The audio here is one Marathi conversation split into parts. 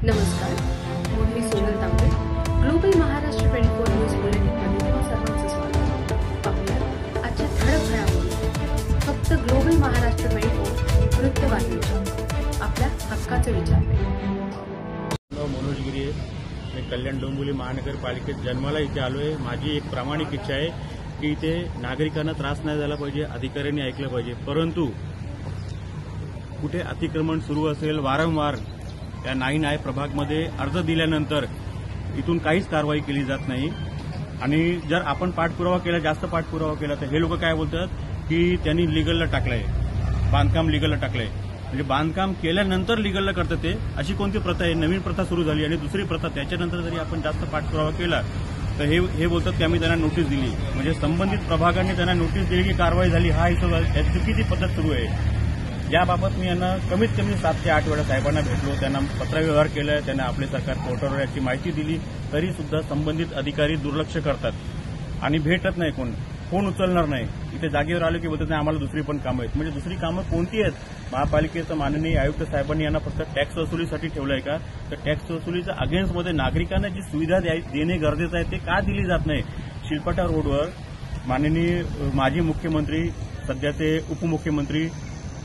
नमस्कार, मी सोनल तांबे. ग्लोबल महाराष्ट्र 24 न्यूज बुलेटिनमध्ये तुम्हा सर्वांचं स्वागत. पाहूया आजच्या ठळक घडामोडी. फक्त ग्लोबल महाराष्ट्र 24 वृत्तवाहिनीच्या आपल्या हक्काचे विचार. मनोज गिरी, मी कल्याण डोंबिवली महानगरपालिकेत जन्माला इथे आलोय. माझी एक प्रामाणिक इच्छा आहे की इथे नागरिकांना त्रास नाही झाला पाहिजे, अधिकाऱ्यांनी ऐकलं पाहिजे. परंतु कुठे अतिक्रमण सुरू असेल, वारंवार या 9 आय प्रभागमध्ये अर्ज दिल्यानंतर इथून काहीच कारवाई केली जात नाही. आणि जर आपण पाठपुरावा केला, जास्त पाठपुरावा केला, तर हे लोक काय बोलतात की त्यांनी लिगलला टाकलंय, बांधकाम लिगलला टाकलंय. म्हणजे बांधकाम केल्यानंतर लिगलला करतात ते. अशी कोणती प्रथा आहे? नवीन प्रथा सुरू झाली आणि दुसरी प्रथा त्याच्यानंतर जरी आपण जास्त पाठपुरावा केला तर हे बोलतात की आम्ही त्यांना नोटीस दिली. म्हणजे संबंधित प्रभागांनी त्यांना नोटीस दिली की कारवाई झाली. हा हिशोब चुकीची पद्धत सुरू आहे. याबाबत मी यांना कमीत कमी 7 ते 8 वेळा साहेबांना भेटलो, त्यांना पत्रव्यवहार केला, त्यांना आपले सरकार पोर्टलवर याची माहिती दिली, तरी सुद्धा संबंधित अधिकारी दुर्लक्ष करतात आणि भेटत नाही. फोन उचलणार नाही. इथे जागेवर आलो की बोलतात नाही आम्हाला दुसरी पण कामं आहेत. म्हणजे दुसरी कामं कोणती आहेत? महापालिकेचं माननीय आयुक्त साहेबांनी यांना फक्त टॅक्स वसुलीसाठी ठेवलं आहे का? तर टॅक्स वसुलीच्या अगेन्स्टमध्ये नागरिकांना जी सुविधा देणे गरजेचं आहे ते का दिली जात नाही? शिलपटा रोडवर माननीय माजी मुख्यमंत्री, सध्याचे उपमुख्यमंत्री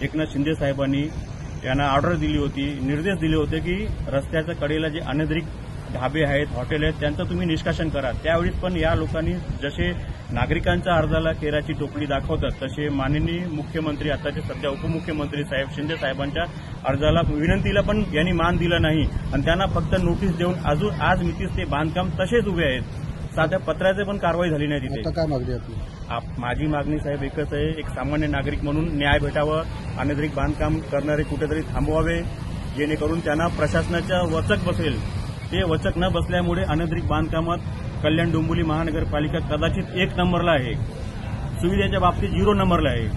एकनाथ शिंदे साहेबांनी यांना ऑर्डर दिली होती, निर्देश दिले होते की रस्त्याच्या कडेला जे अनधिकृत ढाबे आहेत, हॉटेल आहेत, त्यांचं तुम्ही निष्कासन करा. त्यावेळी पण या लोकांनी जसे नागरिकांच्या अर्जाला केराची टोपली दाखवतात तसे माननीय मुख्यमंत्री, आताचे सध्या उपमुख्यमंत्री साहेब शिंदे साहेबांच्या अर्जाला, विनंतीला पण यांनी मान दिला नाही आणि त्यांना फक्त नोटीस देऊन अजून आज मितीस ते बांधकाम तसेच उभे आहेत. साध्या पत्राचे पण कारवाई झाली नाही तिथे. काय मागणी आपली? माझी मागणी साहेब एकच आहे, एक सामान्य नागरिक म्हणून न्याय भेटावं. अनधिकृत बांधकाम करणारे कुठेतरी थांबवावे, जेणेकरून त्यांना प्रशासनाच्या वचक बसेल. ते वचक न बसल्यामुळे अनधिकृत बांधकामात कल्याण डोंबिवली महानगरपालिका कदाचित 1 नंबरला आहे, सुविधेच्या बाबतीत 0 नंबरला आहे.